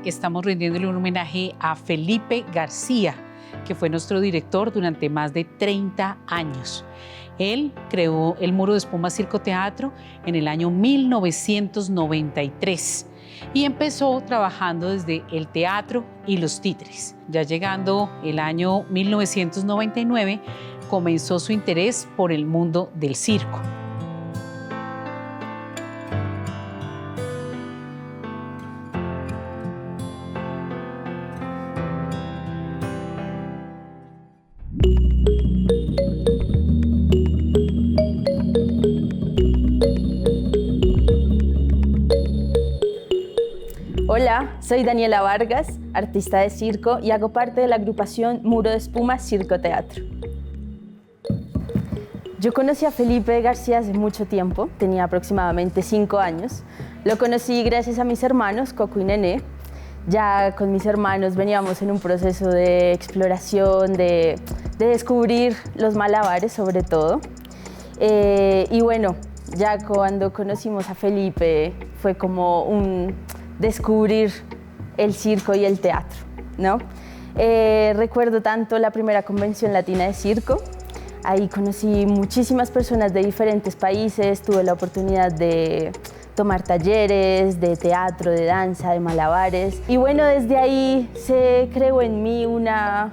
estamos rindiéndole un homenaje a Felipe García, que fue nuestro director durante más de 30 años. Él creó el Muro de Espuma Circo Teatro en el año 1993 y empezó trabajando desde el teatro y los títeres. Ya llegando el año 1999, comenzó su interés por el mundo del circo. Hola, soy Daniela Vargas, artista de circo y hago parte de la agrupación Muro de Espuma Circo Teatro. Yo conocí a Felipe García hace mucho tiempo, tenía aproximadamente 5 años. Lo conocí gracias a mis hermanos, Coco y Nené. Ya con mis hermanos veníamos en un proceso de exploración, de descubrir los malabares sobre todo. Y bueno, ya cuando conocimos a Felipe fue como un descubrir el circo y el teatro, ¿no? Recuerdo tanto la primera convención latina de circo. Ahí conocí muchísimas personas de diferentes países, tuve la oportunidad de tomar talleres de teatro, de danza, de malabares. Y bueno, desde ahí se creó en mí una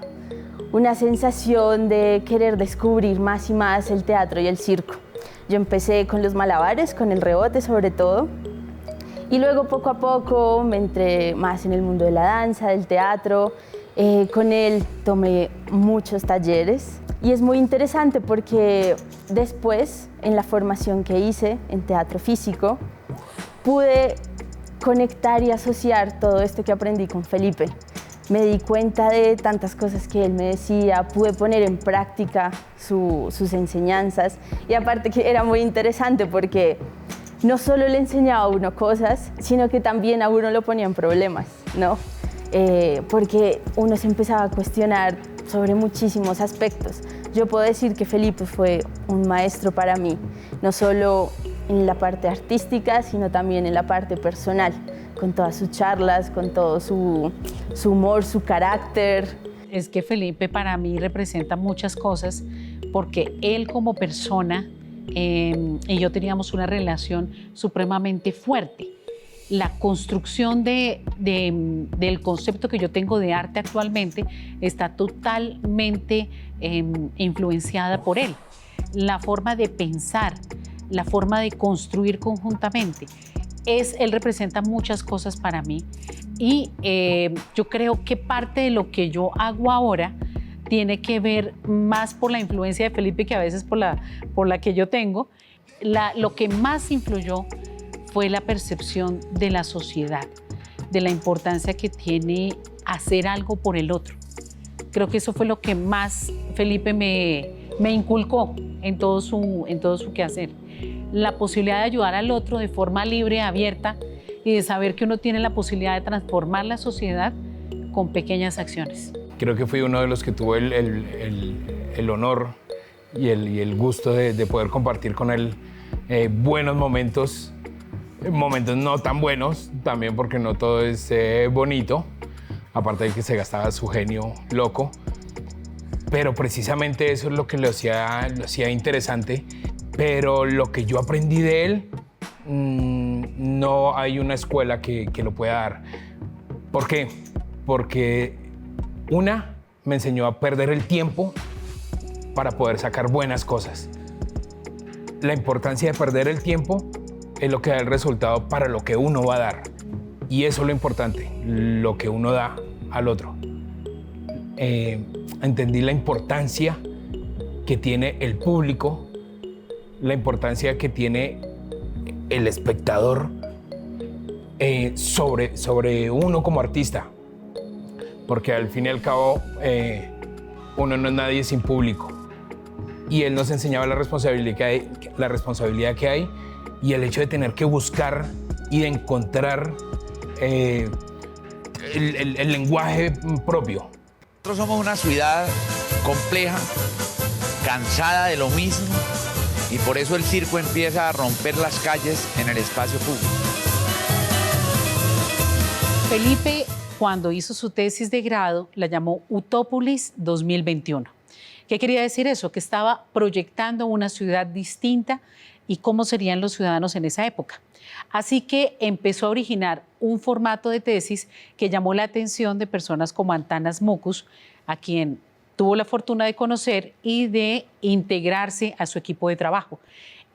sensación de querer descubrir más y más el teatro y el circo. Yo empecé con los malabares, con el rebote sobre todo. Y luego poco a poco me entré más en el mundo de la danza, del teatro. Con él tomé muchos talleres y es muy interesante porque después, en la formación que hice en teatro físico, pude conectar y asociar todo esto que aprendí con Felipe. Me di cuenta de tantas cosas que él me decía, pude poner en práctica sus enseñanzas y aparte que era muy interesante porque no solo le enseñaba a uno cosas, sino que también a uno lo ponía en problemas, ¿no? Porque uno se empezaba a cuestionar sobre muchísimos aspectos. Yo puedo decir que Felipe fue un maestro para mí, no solo en la parte artística, sino también en la parte personal, con todas sus charlas, con todo su humor, su carácter. Es que Felipe para mí representa muchas cosas porque él como persona y yo teníamos una relación supremamente fuerte. La construcción del concepto que yo tengo de arte actualmente está totalmente influenciada por él. La forma de pensar, la forma de construir conjuntamente. Él representa muchas cosas para mí y yo creo que parte de lo que yo hago ahora tiene que ver más por la influencia de Felipe que a veces por la que yo tengo. Lo que más influyó fue la percepción de la sociedad, de la importancia que tiene hacer algo por el otro. Creo que eso fue lo que más Felipe me inculcó en todo su quehacer. La posibilidad de ayudar al otro de forma libre, abierta y de saber que uno tiene la posibilidad de transformar la sociedad con pequeñas acciones. Creo que fui uno de los que tuvo el honor y el gusto de poder compartir con él buenos momentos, momentos no tan buenos, también porque no todo es bonito, aparte de que se gastaba su genio loco, pero precisamente eso es lo que lo hacía interesante. Pero lo que yo aprendí de él, no hay una escuela que lo pueda dar. ¿Por qué? Porque me enseñó a perder el tiempo para poder sacar buenas cosas. La importancia de perder el tiempo es lo que da el resultado para lo que uno va a dar. Y eso es lo importante, lo que uno da al otro. Entendí la importancia que tiene el público, la importancia que tiene el espectador sobre uno como artista. Porque al fin y al cabo, uno no es nadie sin público. Y él nos enseñaba la responsabilidad que hay y el hecho de tener que buscar y de encontrar el lenguaje propio. Nosotros somos una ciudad compleja, cansada de lo mismo, y por eso el circo empieza a romper las calles en el espacio público. Felipe cuando hizo su tesis de grado la llamó Utópolis 2021. ¿Qué quería decir eso? Que estaba proyectando una ciudad distinta y cómo serían los ciudadanos en esa época. Así que empezó a originar un formato de tesis que llamó la atención de personas como Antanas Mokus, a quien tuvo la fortuna de conocer y de integrarse a su equipo de trabajo.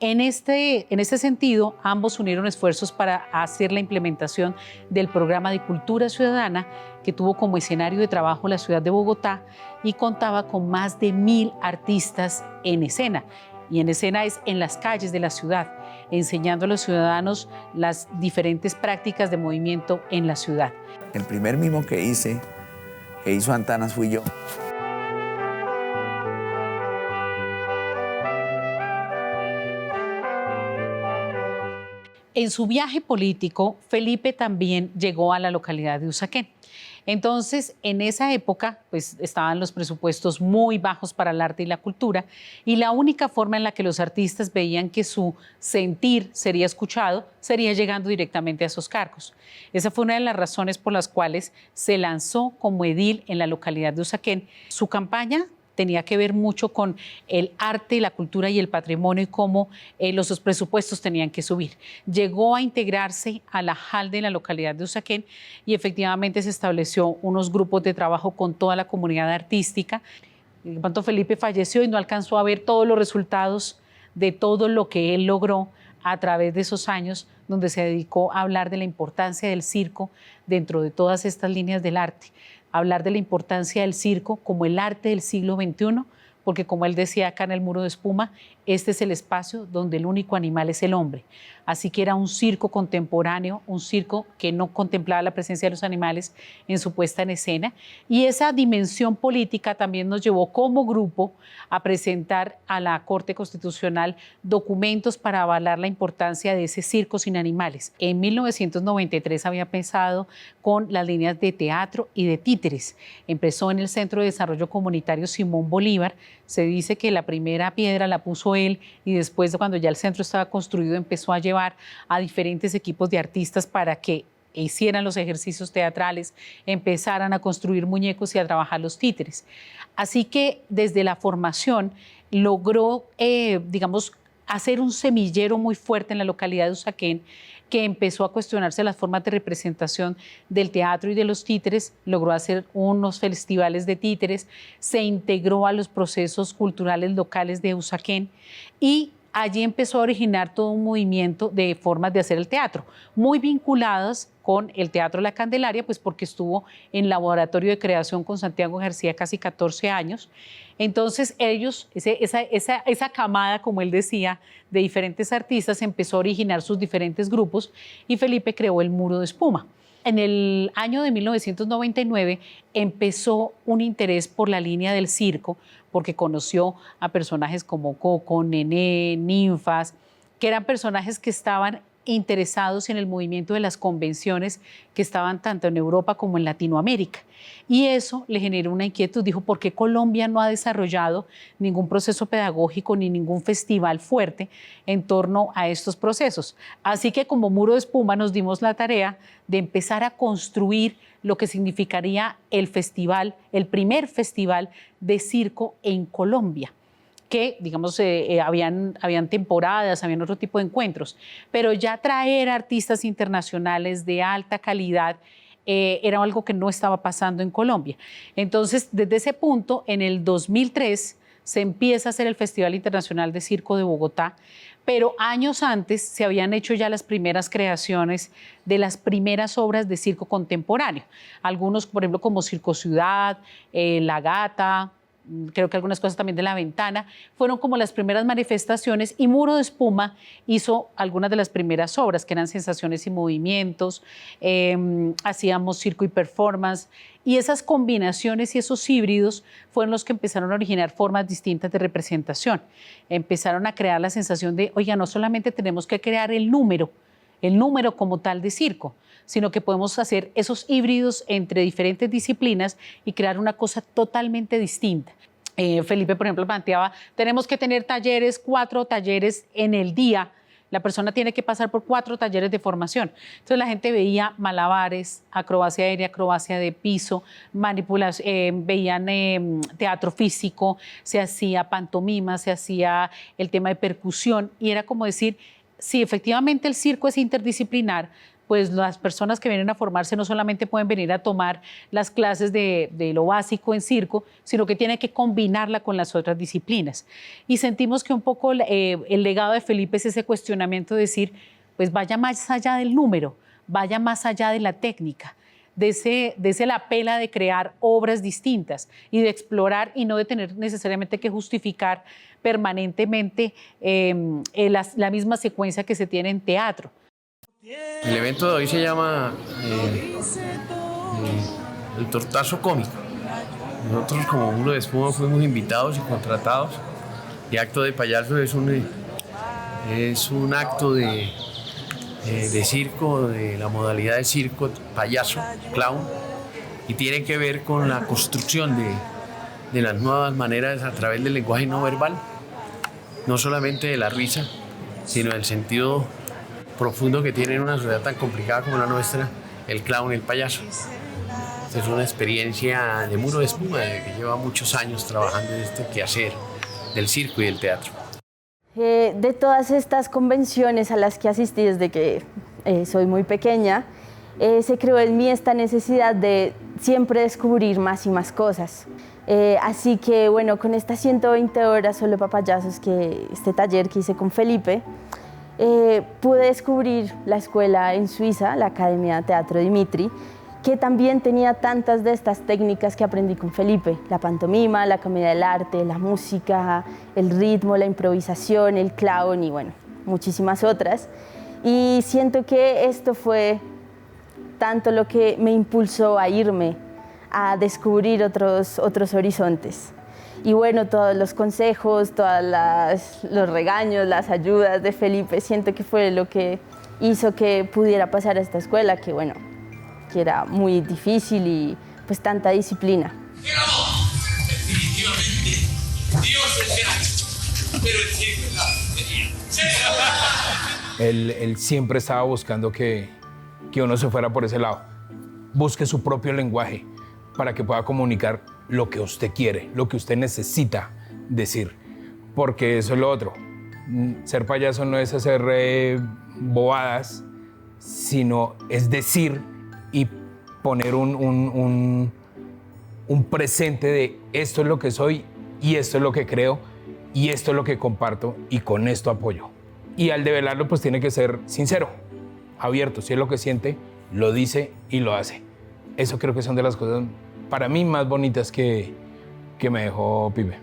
En este sentido, ambos unieron esfuerzos para hacer la implementación del programa de cultura ciudadana que tuvo como escenario de trabajo la ciudad de Bogotá y contaba con más de 1000 artistas en escena. Y en escena es en las calles de la ciudad, enseñando a los ciudadanos las diferentes prácticas de movimiento en la ciudad. El primer mimo que hizo Antanas fui yo. En su viaje político, Felipe también llegó a la localidad de Usaquén. Entonces, en esa época, pues estaban los presupuestos muy bajos para el arte y la cultura, y la única forma en la que los artistas veían que su sentir sería escuchado sería llegando directamente a esos cargos. Esa fue una de las razones por las cuales se lanzó como edil en la localidad de Usaquén. Su campaña tenía que ver mucho con el arte, la cultura y el patrimonio y cómo los presupuestos tenían que subir. Llegó a integrarse a la JAL de la localidad de Usaquén y efectivamente se estableció unos grupos de trabajo con toda la comunidad artística. En cuanto Felipe falleció y no alcanzó a ver todos los resultados de todo lo que él logró a través de esos años, donde se dedicó a hablar de la importancia del circo dentro de todas estas líneas del arte. Hablar de la importancia del circo como el arte del siglo XXI, porque como él decía acá en el Muro de Espuma, este es el espacio donde el único animal es el hombre. Así que era un circo contemporáneo, un circo que no contemplaba la presencia de los animales en su puesta en escena. Y esa dimensión política también nos llevó como grupo a presentar a la Corte Constitucional documentos para avalar la importancia de ese circo sin animales. En 1993 había pensado con las líneas de teatro y de títeres. Empezó en el Centro de Desarrollo Comunitario Simón Bolívar. Se dice que la primera piedra la puso él y después, cuando ya el centro estaba construido, empezó a llevar a diferentes equipos de artistas para que hicieran los ejercicios teatrales, empezaran a construir muñecos y a trabajar los títeres. Así que desde la formación logró, hacer un semillero muy fuerte en la localidad de Usaquén, que empezó a cuestionarse las formas de representación del teatro y de los títeres, logró hacer unos festivales de títeres, se integró a los procesos culturales locales de Usaquén y allí empezó a originar todo un movimiento de formas de hacer el teatro, muy vinculadas con el Teatro La Candelaria, pues porque estuvo en laboratorio de creación con Santiago García casi 14 años. Entonces ellos, esa camada, como él decía, de diferentes artistas, empezó a originar sus diferentes grupos y Felipe creó el Muro de Espuma. En el año de 1999 empezó un interés por la línea del circo, porque conoció a personajes como Coco, Nené, Ninfas, que eran personajes que estaban interesados en el movimiento de las convenciones que estaban tanto en Europa como en Latinoamérica. Y eso le generó una inquietud. Dijo, ¿por qué Colombia no ha desarrollado ningún proceso pedagógico ni ningún festival fuerte en torno a estos procesos? Así que como Muro de Espuma nos dimos la tarea de empezar a construir lo que significaría el festival, el primer festival de circo en Colombia, que, digamos, habían temporadas, habían otro tipo de encuentros, pero ya traer artistas internacionales de alta calidad era algo que no estaba pasando en Colombia. Entonces, desde ese punto, en el 2003, se empieza a hacer el Festival Internacional de Circo de Bogotá, pero años antes se habían hecho ya las primeras creaciones de las primeras obras de circo contemporáneo. Algunos, por ejemplo, como Circo Ciudad, La Gata, creo que algunas cosas también de La Ventana, fueron como las primeras manifestaciones y Muro de Espuma hizo algunas de las primeras obras, que eran Sensaciones y Movimientos, hacíamos circo y performance, y esas combinaciones y esos híbridos fueron los que empezaron a originar formas distintas de representación. Empezaron a crear la sensación de, oiga, no solamente tenemos que crear el número como tal de circo, sino que podemos hacer esos híbridos entre diferentes disciplinas y crear una cosa totalmente distinta. Felipe, por ejemplo, planteaba, tenemos que tener talleres, 4 talleres en el día, La persona tiene que pasar por 4 talleres de formación. Entonces la gente veía malabares, acrobacia aérea, acrobacia de piso, manipulación, veían teatro físico, se hacía pantomima, se hacía el tema de percusión y era como decir, si efectivamente el circo es interdisciplinar, pues las personas que vienen a formarse no solamente pueden venir a tomar las clases de lo básico en circo, sino que tienen que combinarla con las otras disciplinas. Y sentimos que un poco el legado de Felipe es ese cuestionamiento de decir, pues vaya más allá del número, vaya más allá de la técnica, de ese la pela de crear obras distintas y de explorar y no de tener necesariamente que justificar permanentemente la misma secuencia que se tiene en teatro. El evento de hoy se llama el Tortazo Cómico. Nosotros como Muro de Espuma fuimos invitados y contratados y Acto de Payaso es un acto de circo, de la modalidad de circo, payaso, clown, y tiene que ver con la construcción de las nuevas maneras a través del lenguaje no verbal, no solamente de la risa, sino del sentido profundo que tiene en una sociedad tan complicada como la nuestra, el clown, el payaso. Es una experiencia de Muro de Espuma, que lleva muchos años trabajando en este quehacer del circo y del teatro. De todas estas convenciones a las que asistí desde que soy muy pequeña, se creó en mí esta necesidad de siempre descubrir más y más cosas. Así que bueno, con estas 120 horas solo para payasos, este taller que hice con Felipe, pude descubrir la escuela en Suiza, la Academia Teatro Dimitri, que también tenía tantas de estas técnicas que aprendí con Felipe: la pantomima, la comedia del arte, la música, el ritmo, la improvisación, el clown y bueno, muchísimas otras. Y siento que esto fue tanto lo que me impulsó a irme a descubrir otros horizontes. Y bueno, todos los consejos, los regaños, las ayudas de Felipe, siento que fue lo que hizo que pudiera pasar a esta escuela, que bueno, que era muy difícil y pues tanta disciplina. Definitivamente, Dios es grande, pero el cielo es la Él siempre estaba buscando que uno se fuera por ese lado. Busque su propio lenguaje para que pueda comunicar lo que usted quiere, lo que usted necesita decir. Porque eso es lo otro. Ser payaso no es hacer bobadas, sino es decir y poner un presente de esto es lo que soy y esto es lo que creo y esto es lo que comparto y con esto apoyo. Y al develarlo pues tiene que ser sincero, abierto. Si es lo que siente, lo dice y lo hace. Eso creo que son de las cosas para mí más bonitas que me dejó Pipe.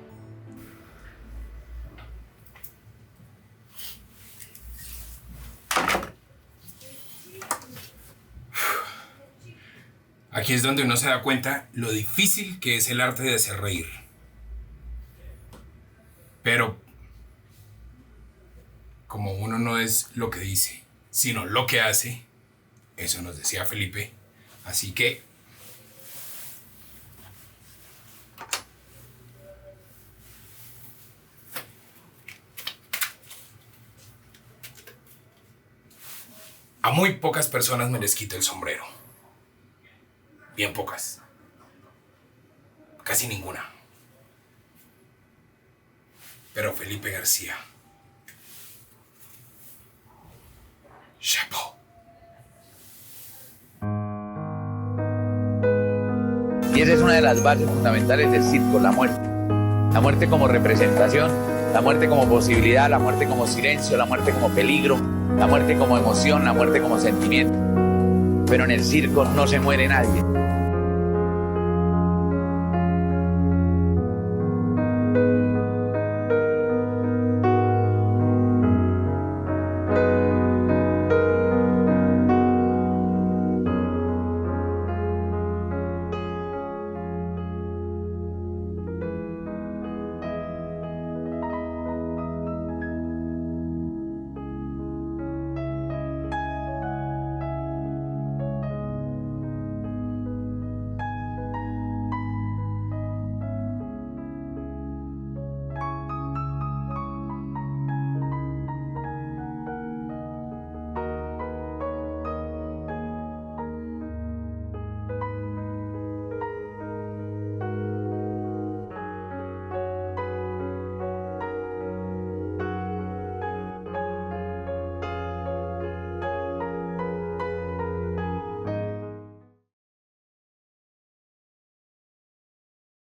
Aquí es donde uno se da cuenta lo difícil que es el arte de hacer reír. Pero como uno no es lo que dice, sino lo que hace, eso nos decía Felipe. Así que a muy pocas personas me les quito el sombrero. Bien pocas. Casi ninguna. Pero Felipe García. Chapeau. Y esa es una de las bases fundamentales del circo, la muerte. La muerte como representación, la muerte como posibilidad, la muerte como silencio, la muerte como peligro, la muerte como emoción, la muerte como sentimiento. Pero en el circo no se muere nadie.